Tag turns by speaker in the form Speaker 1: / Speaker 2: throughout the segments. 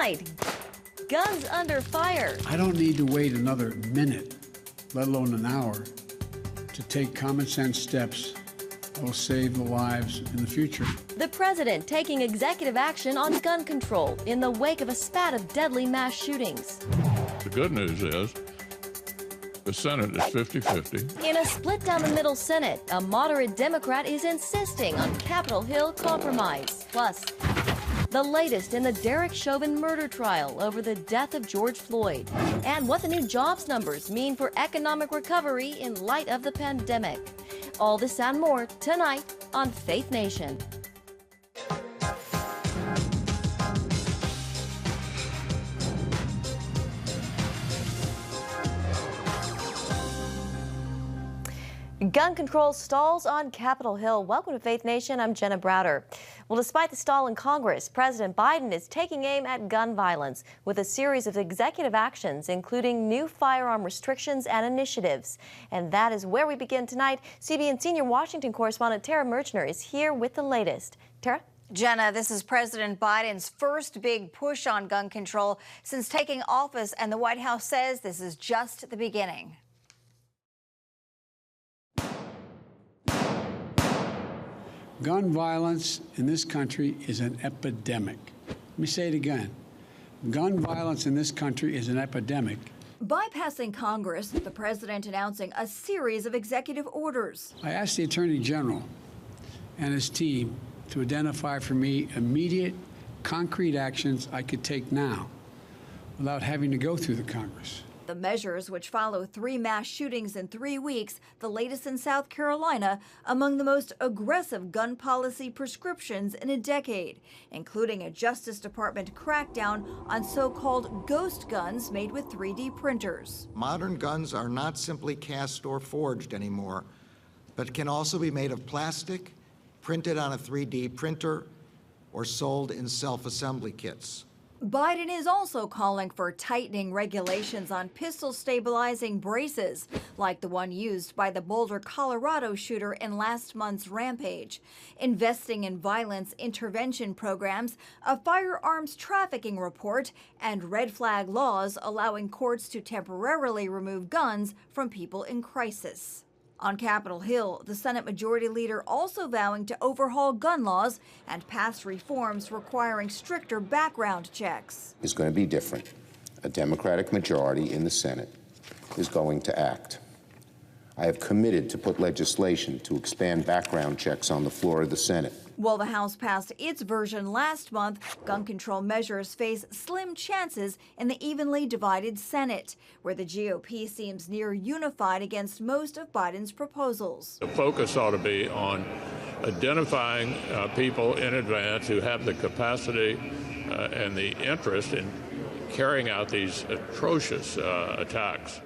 Speaker 1: Tonight, guns under fire.
Speaker 2: I don't need to wait another minute, let alone an hour, to take common sense steps that will save the lives in the future.
Speaker 1: The president taking executive action on gun control in the wake of a spat of deadly mass shootings.
Speaker 3: The good news is the Senate is 50-50.
Speaker 1: In a split down the middle Senate, a moderate Democrat is insisting on Capitol Hill compromise. Plus, the latest in the Derek Chauvin murder trial over the death of George Floyd, and what the new jobs numbers mean for economic recovery in light of the pandemic. All this and more tonight on Faith Nation. Gun control stalls on Capitol Hill. Welcome to Faith Nation. I'm Jenna Browder. Well, despite the stall in Congress, President Biden is taking aim at gun violence with a series of executive actions, including new firearm restrictions and initiatives. And that is where we begin tonight. CBN senior Washington correspondent Tara Merchner is here with the latest. Tara?
Speaker 4: Jenna, this is President Biden's first big push on gun control since taking office, and the White House says this is just the beginning.
Speaker 2: Gun violence in this country is an epidemic. Let me say it again. Gun violence in this country is an epidemic.
Speaker 4: Bypassing Congress, the president announcing a series of executive orders.
Speaker 2: I asked the Attorney General and his team to identify for me immediate, concrete actions I could take now without having to go through the Congress.
Speaker 4: The measures, which follow 3 mass shootings in 3 weeks, the latest in South Carolina, among the most aggressive gun policy prescriptions in a decade, including a Justice Department crackdown on so-called ghost guns made with 3D printers.
Speaker 5: Modern guns are not simply cast or forged anymore, but can also be made of plastic, printed on a 3D printer, or sold in self-assembly kits.
Speaker 4: Biden is also calling for tightening regulations on pistol stabilizing braces, like the one used by the Boulder, Colorado shooter in last month's rampage, investing in violence intervention programs, a firearms trafficking report, and red flag laws allowing courts to temporarily remove guns from people in crisis. On Capitol Hill, the Senate Majority Leader also vowing to overhaul gun laws and pass reforms requiring stricter background checks.
Speaker 6: Is going to be different. A Democratic majority in the Senate is going to act. I have committed to put legislation to expand background checks on the floor of the Senate.
Speaker 4: While the House passed its version last month, gun control measures face slim chances in the evenly divided Senate, where the GOP seems near unified against most of Biden's proposals.
Speaker 3: The focus ought to be on identifying people in advance who have the capacity and the interest in carrying out these atrocious attacks.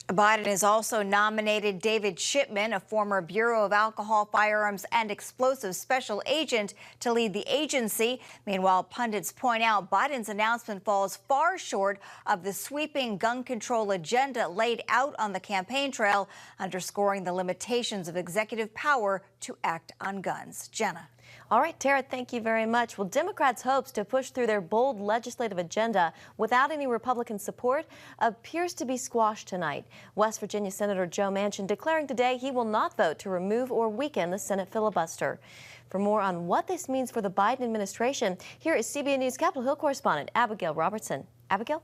Speaker 4: Biden has also nominated David Shipman, a former Bureau of Alcohol, Firearms, and Explosives special agent, to lead the agency. Meanwhile, pundits point out Biden's announcement falls far short of the sweeping gun control agenda laid out on the campaign trail, underscoring the limitations of executive power to act on guns. Jenna.
Speaker 1: All right, Tara, thank you very much. Well, Democrats' hopes to push through their bold legislative agenda without any Republican support appears to be squashed tonight. West Virginia Senator Joe Manchin declaring today he will not vote to remove or weaken the Senate filibuster. For more on what this means for the Biden administration, here is CBN News Capitol Hill correspondent Abigail Robertson. Abigail?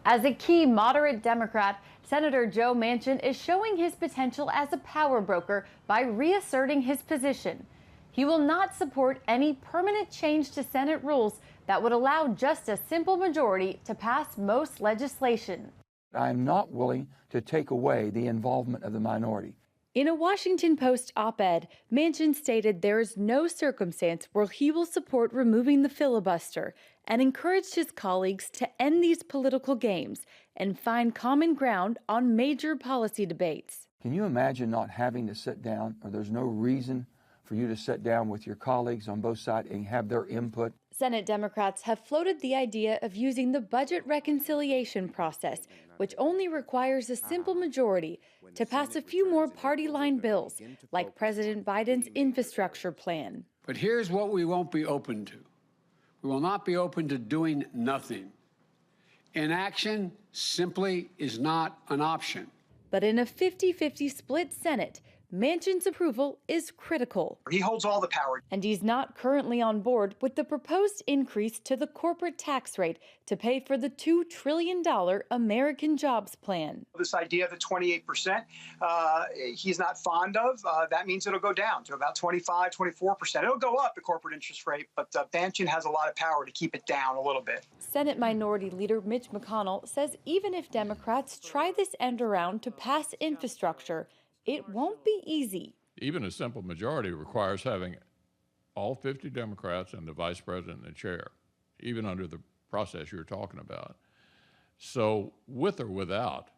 Speaker 7: As a key moderate Democrat, Senator Joe Manchin is showing his potential as a power broker by reasserting his position. He will not support any permanent change to Senate rules that would allow just a simple majority to pass most legislation.
Speaker 8: I am not willing to take away the involvement of the minority.
Speaker 7: In a Washington Post op-ed, Manchin stated there is no circumstance where he will support removing the filibuster and encouraged his colleagues to end these political games and find common ground on major policy debates.
Speaker 8: Can you imagine not having to sit down, or there's no reason for you to sit down with your colleagues on both sides and have their input?
Speaker 7: Senate Democrats have floated the idea of using the budget reconciliation process, which only requires a simple majority, to pass a few more party line bills, like President Biden's infrastructure plan.
Speaker 2: But here's what we won't be open to. We will not be open to doing nothing. Inaction simply is not an option.
Speaker 7: But in a 50-50 split Senate, Manchin's approval is critical.
Speaker 9: He holds all the power.
Speaker 7: And he's not currently on board with the proposed increase to the corporate tax rate to pay for the $2 trillion American Jobs Plan.
Speaker 9: This idea of the 28%, he's not fond of. That means it'll go down to about 25, 24%. It'll go up, the corporate interest rate, but Manchin has a lot of power to keep it down a little bit.
Speaker 7: Senate Minority Leader Mitch McConnell says even if Democrats try this end around to pass infrastructure, it won't be easy.
Speaker 3: Even a simple majority requires having all 50 Democrats and the vice president and the chair, even under the process you're talking about. So with or without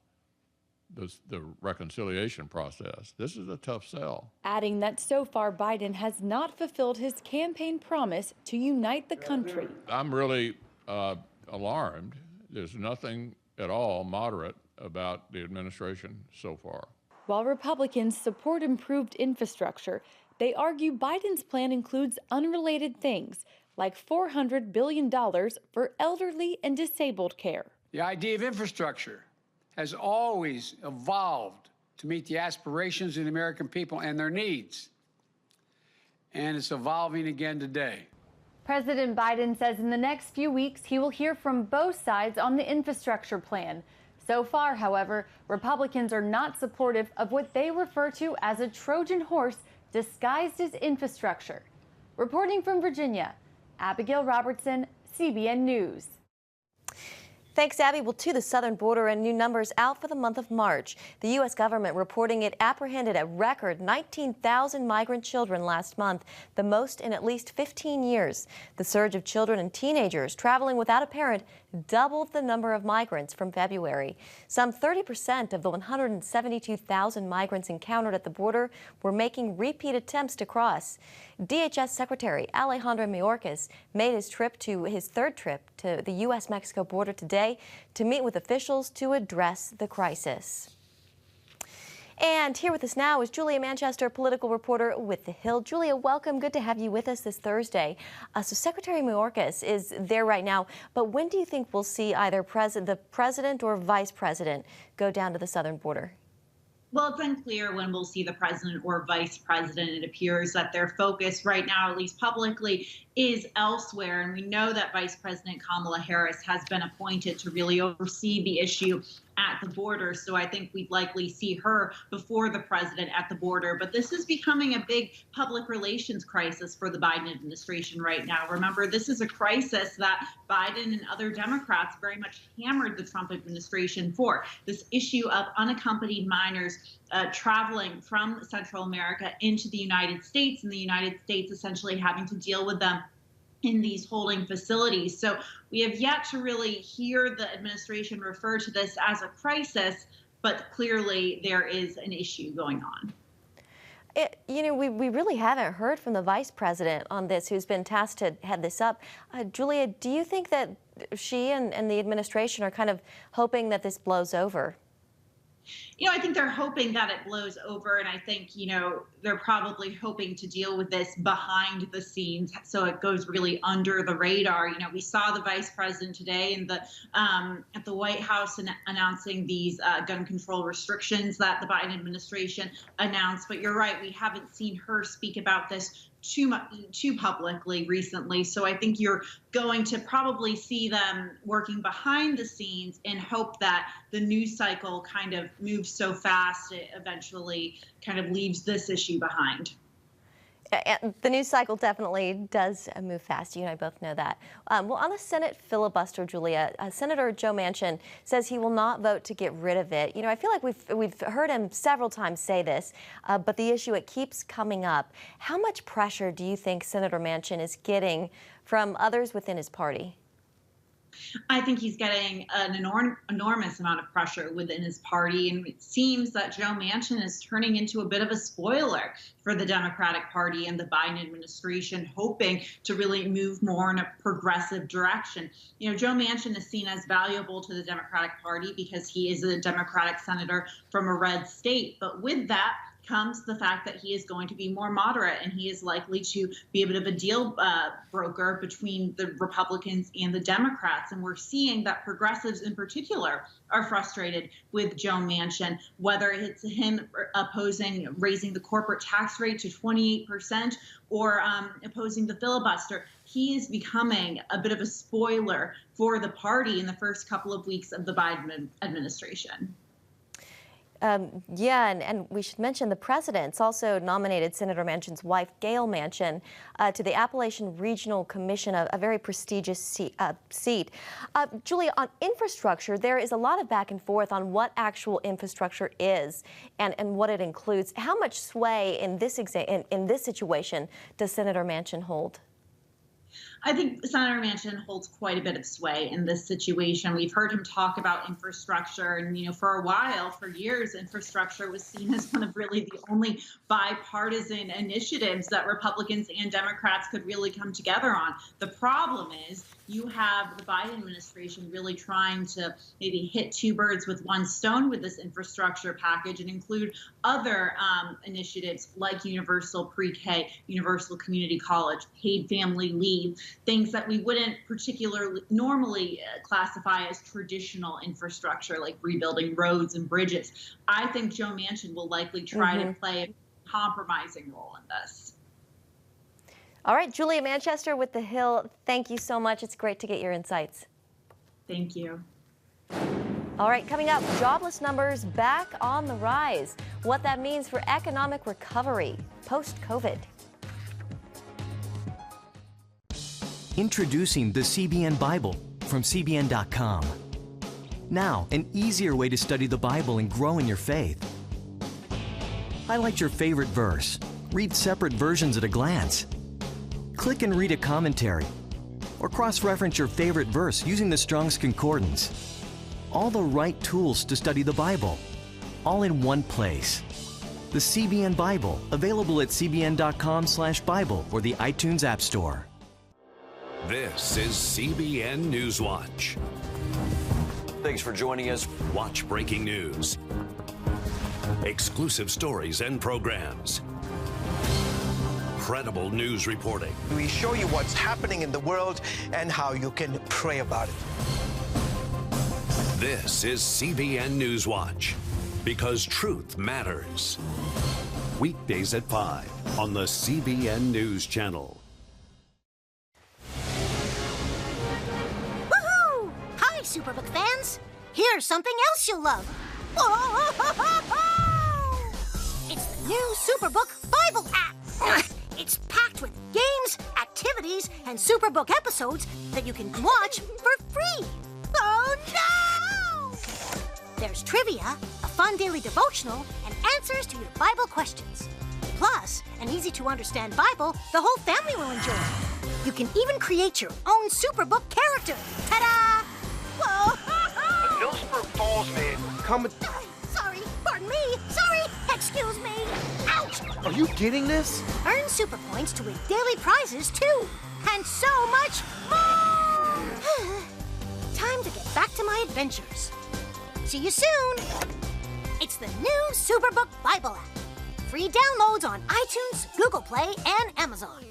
Speaker 3: the reconciliation process, this is a tough sell.
Speaker 7: Adding that so far Biden has not fulfilled his campaign promise to unite the country.
Speaker 3: I'm really alarmed. There's nothing at all moderate about the administration so far.
Speaker 7: While Republicans support improved infrastructure, they argue Biden's plan includes unrelated things like $400 billion for elderly and disabled care.
Speaker 2: The idea of infrastructure has always evolved to meet the aspirations of the American people and their needs. And it's evolving again today.
Speaker 7: President Biden says in the next few weeks he will hear from both sides on the infrastructure plan. So far, however, Republicans are not supportive of what they refer to as a Trojan horse disguised as infrastructure. Reporting from Virginia, Abigail Robertson, CBN News.
Speaker 1: Thanks, Abby. Well, to the southern border and new numbers out for the month of March. The U.S. government reporting it apprehended a record 19,000 migrant children last month, the most in at least 15 years. The surge of children and teenagers traveling without a parent doubled the number of migrants from February. Some 30% of the 172,000 migrants encountered at the border were making repeat attempts to cross. DHS Secretary Alejandro Mayorkas made his third trip to the U.S.-Mexico border today to meet with officials to address the crisis. And here with us now is Julia Manchester, political reporter with The Hill. Julia, welcome. Good to have you with us this Thursday. So Secretary Mayorkas is there right now, but when do you think we'll see either the president or vice president go down to the southern border?
Speaker 10: Well, it's unclear when we'll see the president or vice president. It appears that their focus right now, at least publicly, is elsewhere. And we know that Vice President Kamala Harris has been appointed to really oversee the issue at the border. So I think we'd likely see her before the president at the border. But this is becoming a big public relations crisis for the Biden administration right now. Remember, this is a crisis that Biden and other Democrats very much hammered the Trump administration for. This issue of unaccompanied minors traveling from Central America into the United States, and the United States essentially having to deal with them in these holding facilities. So we have yet to really hear the administration refer to this as a crisis, but clearly there is an issue going on.
Speaker 1: We really haven't heard from the vice president on this, who's been tasked to head this up. Julia, do you think that she and the administration are kind of hoping that this blows over?
Speaker 10: I think they're hoping that it blows over, and I think, they're probably hoping to deal with this behind the scenes so it goes really under the radar. We saw the vice president today at the White House announcing these gun control restrictions that the Biden administration announced. But you're right, we haven't seen her speak about this too publicly recently. So I think you're going to probably see them working behind the scenes and hope that the news cycle kind of moves so fast it eventually kind of leaves this issue behind.
Speaker 1: The news cycle definitely does move fast. You and I both know that. Well, on the Senate filibuster, Julia, Senator Joe Manchin says he will not vote to get rid of it. I feel like we've heard him several times say this, but the issue, it keeps coming up. How much pressure do you think Senator Manchin is getting from others within his party?
Speaker 10: I think he's getting an enormous amount of pressure within his party, and it seems that Joe Manchin is turning into a bit of a spoiler for the Democratic Party and the Biden administration, hoping to really move more in a progressive direction. Joe Manchin is seen as valuable to the Democratic Party because he is a Democratic senator from a red state, but with that comes the fact that he is going to be more moderate, and he is likely to be a bit of a deal broker between the Republicans and the Democrats. And we're seeing that progressives in particular are frustrated with Joe Manchin, whether it's him opposing raising the corporate tax rate to 28% or opposing the filibuster. He is becoming a bit of a spoiler for the party in the first couple of weeks of the Biden administration.
Speaker 1: Yeah, and we should mention the president's also nominated Senator Manchin's wife, Gail Manchin, to the Appalachian Regional Commission, a very prestigious seat. Julia, on infrastructure, there is a lot of back and forth on what actual infrastructure is and what it includes. How much sway in this situation does Senator Manchin hold?
Speaker 10: I think Senator Manchin holds quite a bit of sway in this situation. We've heard him talk about infrastructure, and for a while, for years, infrastructure was seen as one of really the only bipartisan initiatives that Republicans and Democrats could really come together on. The problem is you have the Biden administration really trying to maybe hit two birds with one stone with this infrastructure package and include other initiatives like universal pre-K, universal community college, paid family leave, things that we wouldn't particularly normally classify as traditional infrastructure, like rebuilding roads and bridges. I think Joe Manchin will likely try to play a compromising role in this.
Speaker 1: All right, Julia Manchester with The Hill, thank you so much. It's great to get your insights.
Speaker 10: Thank you.
Speaker 1: All right, coming up, jobless numbers back on the rise. What that means for economic recovery post-COVID.
Speaker 11: Introducing the CBN Bible from CBN.com. Now, an easier way to study the Bible and grow in your faith. Highlight your favorite verse. Read separate versions at a glance. Click and read a commentary. Or cross-reference your favorite verse using the Strong's Concordance. All the right tools to study the Bible, all in one place. The CBN Bible, available at cbn.com/Bible or the iTunes App Store.
Speaker 12: This is CBN News Watch.
Speaker 13: Thanks for joining us.
Speaker 12: Watch breaking news, exclusive stories and programs, credible news reporting.
Speaker 14: We show you what's happening in the world and how you can pray about it.
Speaker 12: This is CBN News Watch, because truth matters. Weekdays at 5 on the CBN News Channel.
Speaker 15: Woohoo! Hi, Superbook fans. Here's something else you'll love. It's the new Superbook Bible app. It's packed with games, activities, and Superbook episodes that you can watch for free. Oh, no! There's trivia, a fun daily devotional, and answers to your Bible questions. Plus, an easy-to-understand Bible the whole family will enjoy. You can even create your own Superbook character. Ta-da! Whoa!
Speaker 14: Millsburg Falls man, come.
Speaker 15: Sorry, pardon me. Sorry, excuse me. Ouch!
Speaker 14: Are you getting this?
Speaker 15: Earn super points to win daily prizes, too. And so much more! Time to get back to my adventures. See you soon! It's the new Superbook Bible app. Free downloads on iTunes, Google Play, and Amazon.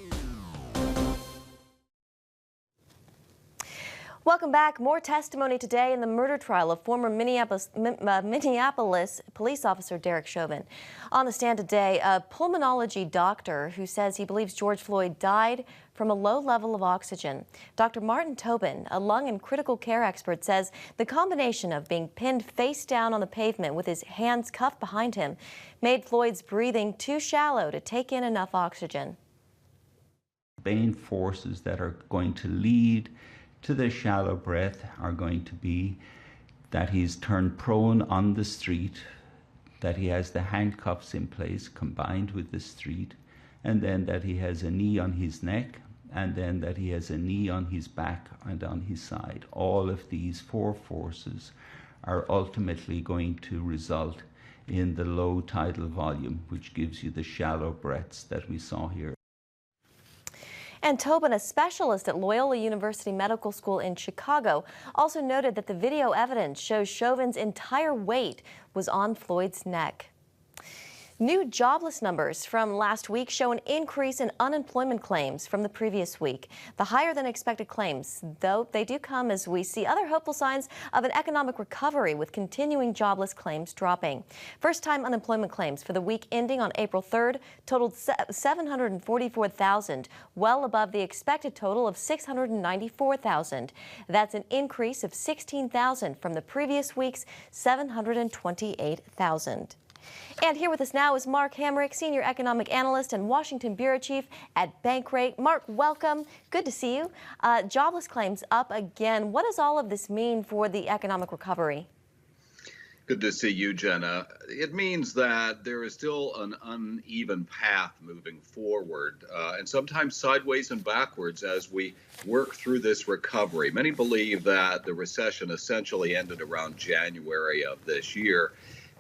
Speaker 1: Welcome back. More testimony today in the murder trial of former Minneapolis police officer Derek Chauvin. On the stand today, a pulmonology doctor who says he believes George Floyd died from a low level of oxygen. Dr. Martin Tobin, a lung and critical care expert, says the combination of being pinned face down on the pavement with his hands cuffed behind him made Floyd's breathing too shallow to take in enough oxygen.
Speaker 16: Main forces that are going to lead to the shallow breath are going to be that he's turned prone on the street, that he has the handcuffs in place combined with the street, and then that he has a knee on his neck, and then that he has a knee on his back and on his side. All of these four forces are ultimately going to result in the low tidal volume, which gives you the shallow breaths that we saw here.
Speaker 1: And Tobin, a specialist at Loyola University Medical School in Chicago, also noted that the video evidence shows Chauvin's entire weight was on Floyd's neck. New jobless numbers from last week show an increase in unemployment claims from the previous week. The higher than expected claims, though, they do come as we see other hopeful signs of an economic recovery with continuing jobless claims dropping. First-time unemployment claims for the week ending on April 3rd totaled 744,000, well above the expected total of 694,000. That's an increase of 16,000 from the previous week's 728,000. And here with us now is Mark Hamrick, Senior Economic Analyst and Washington Bureau Chief at Bankrate. Mark, welcome. Good to see you. Jobless claims up again. What does all of this mean for the economic recovery?
Speaker 17: Good to see you, Jenna. It means that there is still an uneven path moving forward, and sometimes sideways and backwards as we work through this recovery. Many believe that the recession essentially ended around January of this year.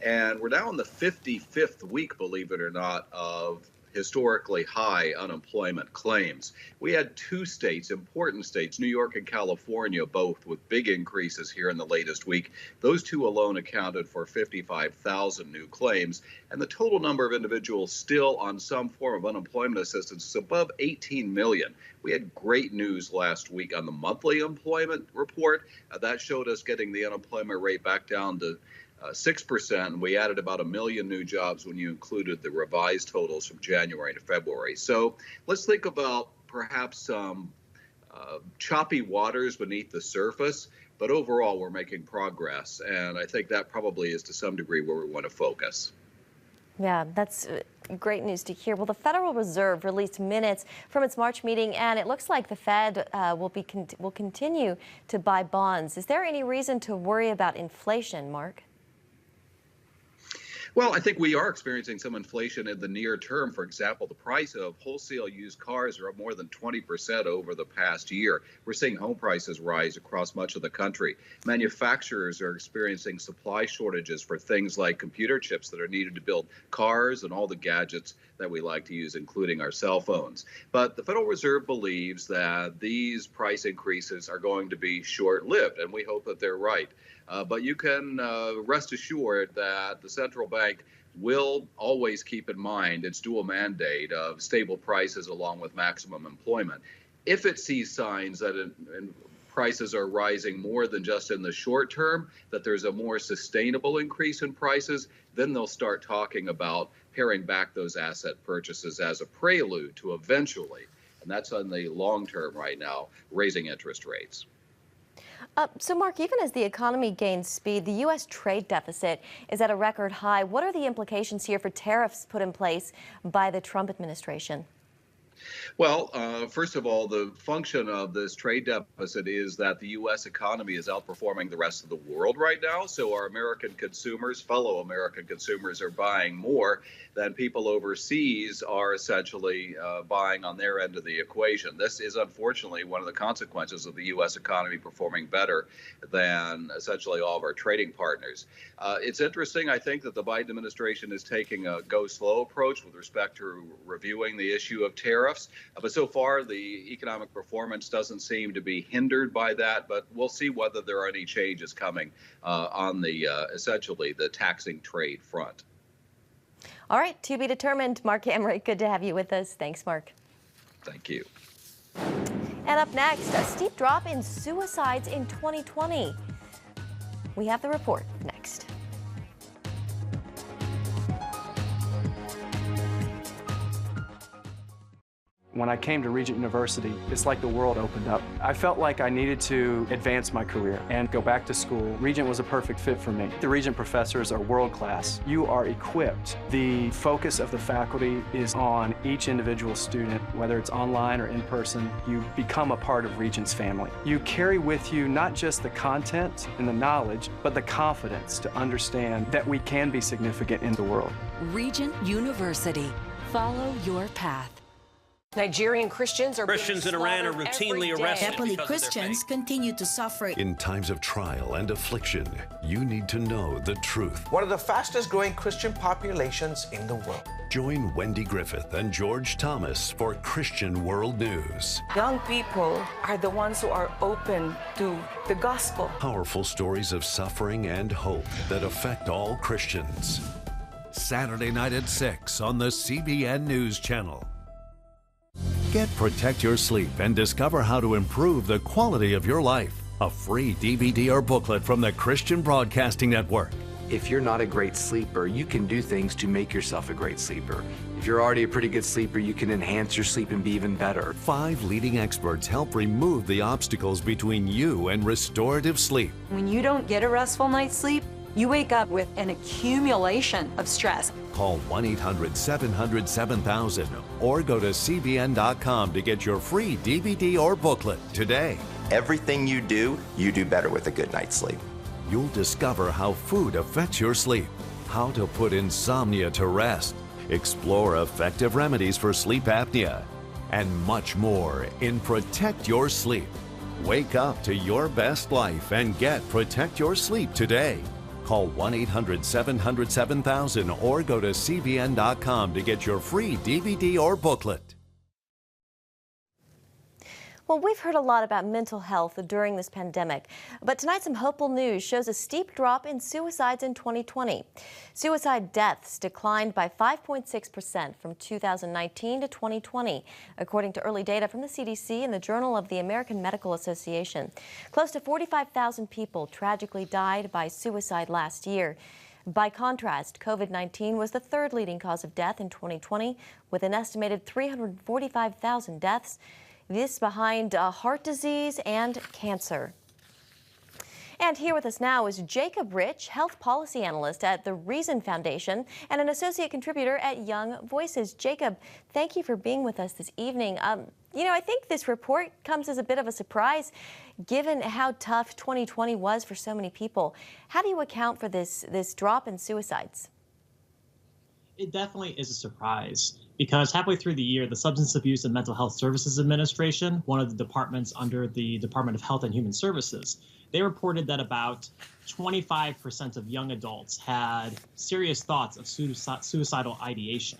Speaker 17: And we're now in the 55th week, believe it or not, of historically high unemployment claims. We had two states, important states, New York and California, both with big increases here in the latest week. Those two alone accounted for 55,000 new claims. And the total number of individuals still on some form of unemployment assistance is above 18 million. We had great news last week on the monthly employment report. That showed us getting the unemployment rate back down to 6%. We added about 1 million new jobs when you included the revised totals from January to February. So let's think about perhaps some choppy waters beneath the surface, but overall we're making progress. And I think that probably is to some degree where we want to focus.
Speaker 1: Yeah, that's great news to hear. Well, the Federal Reserve released minutes from its March meeting, and it looks like the Fed will continue to buy bonds. Is there any reason to worry about inflation, Mark?
Speaker 17: Well, I think we are experiencing some inflation in the near term. For example, the price of wholesale used cars are up more than 20% over the past year. We're seeing home prices rise across much of the country. Manufacturers are experiencing supply shortages for things like computer chips that are needed to build cars and all the gadgets that we like to use, including our cell phones. But the Federal Reserve believes that these price increases are going to be short-lived, and we hope that they're right. But you can rest assured that the central bank will always keep in mind its dual mandate of stable prices along with maximum employment. If it sees signs that prices are rising more than just in the short term, that there's a more sustainable increase in prices, then they'll start talking about paring back those asset purchases as a prelude to eventually, and that's on the long term right now, raising interest rates.
Speaker 1: So, Mark, even as the economy gains speed, the U.S. trade deficit is at a record high. What are the implications here for tariffs put in place by the Trump administration?
Speaker 17: Well, first of all, the function of this trade deficit is that the U.S. economy is outperforming the rest of the world right now. So our American consumers, fellow American consumers, are buying more than people overseas are essentially buying on their end of the equation. This is unfortunately one of the consequences of the U.S. economy performing better than essentially all of our trading partners. It's interesting, I think, that the Biden administration is taking a go slow approach with respect to reviewing the issue of tariffs. But so far, the economic performance doesn't seem to be hindered by that. But we'll see whether there are any changes coming on the essentially the taxing trade front.
Speaker 1: All right, to be determined. Mark Hamrick, good to have you with us. Thanks, Mark.
Speaker 17: Thank you.
Speaker 1: And up next, a steep drop in suicides in 2020. We have the report next.
Speaker 18: When I came to Regent University, it's like the world opened up. I felt like I needed to advance my career and go back to school. Regent was a perfect fit for me. The Regent professors are world class. You are equipped. The focus of the faculty is on each individual student, whether it's online or in person. You become a part of Regent's family. You carry with you not just the content and the knowledge, but the confidence to understand that we can be significant in the world.
Speaker 19: Regent University. Follow your path.
Speaker 20: Nigerian Christians
Speaker 21: in Iran are routinely arrested.
Speaker 22: Nepali Christians continue to suffer.
Speaker 12: In times of trial and affliction, you need to know the truth.
Speaker 14: One of the fastest growing Christian populations in the world.
Speaker 12: Join Wendy Griffith and George Thomas for Christian World News.
Speaker 23: Young people are the ones who are open to the gospel.
Speaker 12: Powerful stories of suffering and hope that affect all Christians. Saturday night at 6 on the CBN News Channel. Get Protect Your Sleep and discover how to improve the quality of your life. A free DVD or booklet from the Christian Broadcasting Network.
Speaker 4: If you're not a great sleeper, you can do things to make yourself a great sleeper. If you're already a pretty good sleeper, you can enhance your sleep and be even better.
Speaker 12: 5 leading experts help remove the obstacles between you and restorative sleep.
Speaker 5: When you don't get a restful night's sleep, you wake up with an accumulation of stress.
Speaker 12: Call 1-800-700-7000 or go to cbn.com to get your free DVD or booklet today.
Speaker 6: Everything you do better with a good night's sleep.
Speaker 12: You'll discover how food affects your sleep, how to put insomnia to rest, explore effective remedies for sleep apnea, and much more in Protect Your Sleep. Wake up to your best life and get Protect Your Sleep today. Call 1-800-700-7000 or go to cbn.com to get your free DVD or booklet.
Speaker 1: Well, we've heard a lot about mental health during this pandemic, but tonight some hopeful news shows a steep drop in suicides in 2020. Suicide deaths declined by 5.6% from 2019 to 2020, according to early data from the CDC and the Journal of the American Medical Association. Close to 45,000 people tragically died by suicide last year. By contrast, COVID-19 was the third leading cause of death in 2020, with an estimated 345,000 deaths. This behind heart disease and cancer. And here with us now is Jacob Rich, health policy analyst at the Reason Foundation and an associate contributor at Young Voices. Jacob, thank you for being with us this evening. I think this report comes as a bit of a surprise given how tough 2020 was for so many people. How do you account for this drop in suicides?
Speaker 24: It definitely is a surprise because halfway through the year, the Substance Abuse and Mental Health Services Administration, one of the departments under the Department of Health and Human Services, they reported that about 25% of young adults had serious thoughts of suicidal ideation.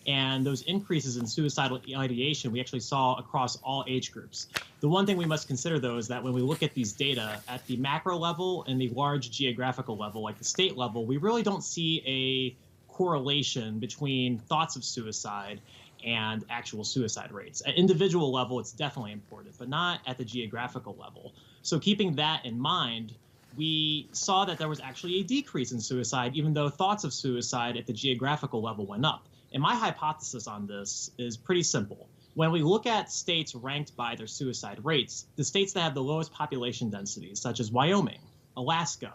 Speaker 24: And those increases in suicidal ideation we actually saw across all age groups. The one thing we must consider, though, is that when we look at these data at the macro level and the large geographical level, like the state level, we really don't see a correlation between thoughts of suicide and actual suicide rates. At individual level, it's definitely important, but not at the geographical level. So keeping that in mind, we saw that there was actually a decrease in suicide, even though thoughts of suicide at the geographical level went up. And my hypothesis on this is pretty simple. When we look at states ranked by their suicide rates, the states that have the lowest population densities, such as Wyoming, Alaska,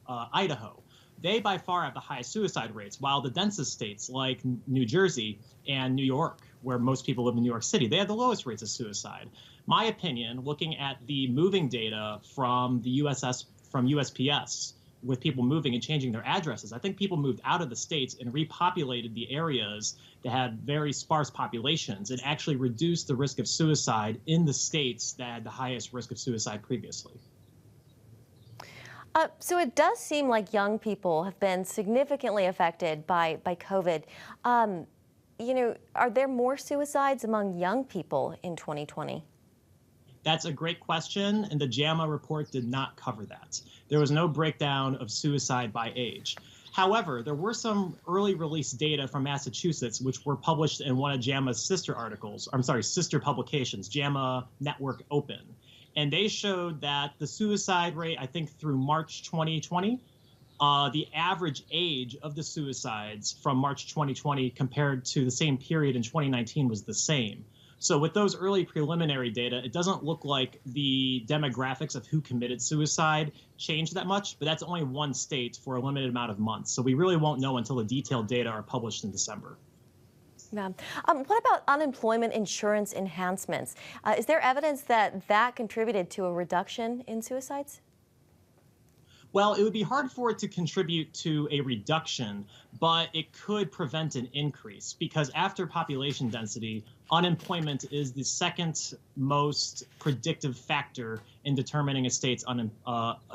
Speaker 24: Idaho, they by far have the highest suicide rates, while the densest states like New Jersey and New York, where most people live in New York City, they have the lowest rates of suicide. My opinion, looking at the moving data from the USPS, with people moving and changing their addresses, I think people moved out of the states and repopulated the areas that had very sparse populations and actually reduced the risk of suicide in the states that had the highest risk of suicide previously.
Speaker 1: So it does seem like young people have been significantly affected by COVID. Are there more suicides among young people in 2020?
Speaker 24: That's a great question, and the JAMA report did not cover that. There was no breakdown of suicide by age. However, there were some early release data from Massachusetts, which were published in one of JAMA's sister publications, JAMA Network Open. And they showed that the suicide rate, I think through March 2020, the average age of the suicides from March 2020 compared to the same period in 2019 was the same. So with those early preliminary data, it doesn't look like the demographics of who committed suicide changed that much, but that's only one state for a limited amount of months. So we really won't know until the detailed data are published in December.
Speaker 1: Yeah. What about unemployment insurance enhancements? Is there evidence that contributed to a reduction in suicides?
Speaker 24: Well, it would be hard for it to contribute to a reduction, but it could prevent an increase because after population density, unemployment is the second most predictive factor in determining a state's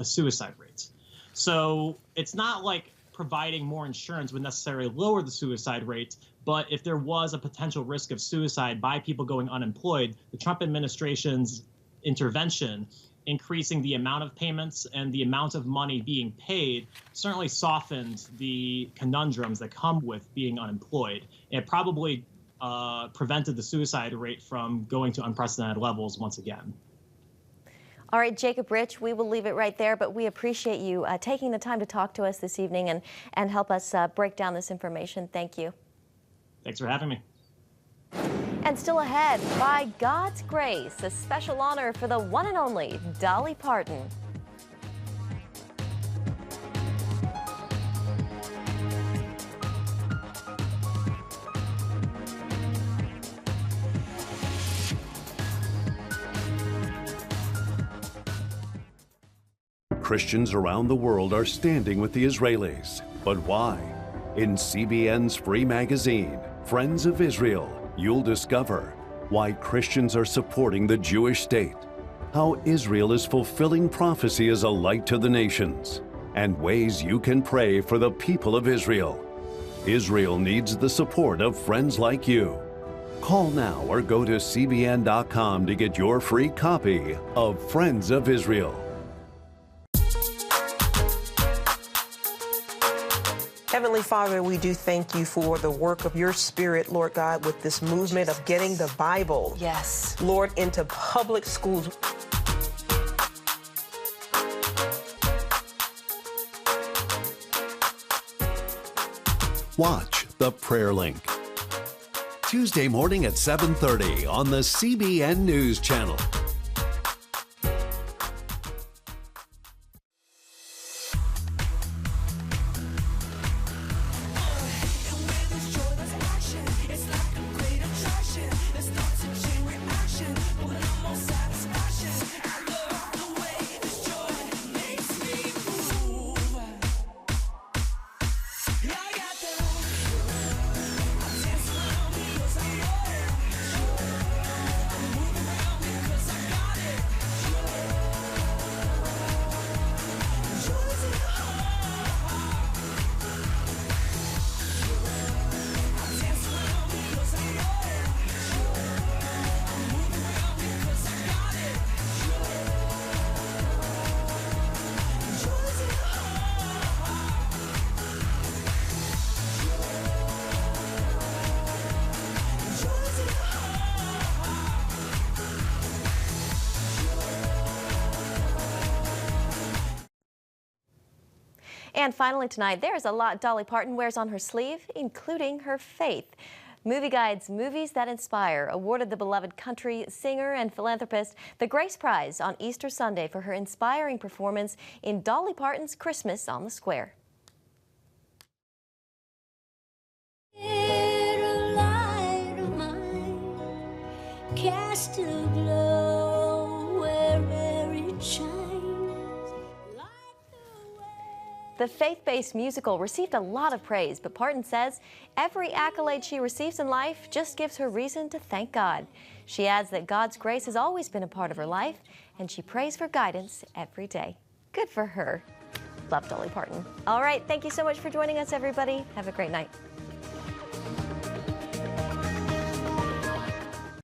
Speaker 24: suicide rates. So it's not like providing more insurance would necessarily lower the suicide rate, but if there was a potential risk of suicide by people going unemployed, the Trump administration's intervention increasing the amount of payments and the amount of money being paid certainly softened the conundrums that come with being unemployed. It probably prevented the suicide rate from going to unprecedented levels once again.
Speaker 1: All right, Jacob Rich, we will leave it right there, but we appreciate you taking the time to talk to us this evening and help us break down this information. Thank you.
Speaker 24: Thanks for having me.
Speaker 1: And still ahead, by God's grace, a special honor for the one and only Dolly Parton.
Speaker 12: Christians around the world are standing with the Israelis. But why? In CBN's free magazine, Friends of Israel, you'll discover why Christians are supporting the Jewish state, how Israel is fulfilling prophecy as a light to the nations, and ways you can pray for the people of Israel. Israel needs the support of friends like you. Call now or go to cbn.com to get your free copy of Friends of Israel.
Speaker 23: Heavenly Father, we do thank you for the work of your Spirit, Lord God, with this movement of getting the Bible, yes, Lord, into public schools.
Speaker 12: Watch The Prayer Link. Tuesday morning at 7:30 on the CBN News Channel.
Speaker 1: And finally tonight, there's a lot Dolly Parton wears on her sleeve, including her faith. Movie Guide's Movies That Inspire awarded the beloved country singer and philanthropist the Grace Prize on Easter Sunday for her inspiring performance in Dolly Parton's Christmas on the Square.
Speaker 15: Cast a glow wherever it shines.
Speaker 1: The faith-based musical received a lot of praise, but Parton says every accolade she receives in life just gives her reason to thank God. She adds that God's grace has always been a part of her life, and she prays for guidance every day. Good for her. Love Dolly Parton. All right, thank you so much for joining us, everybody. Have a great night.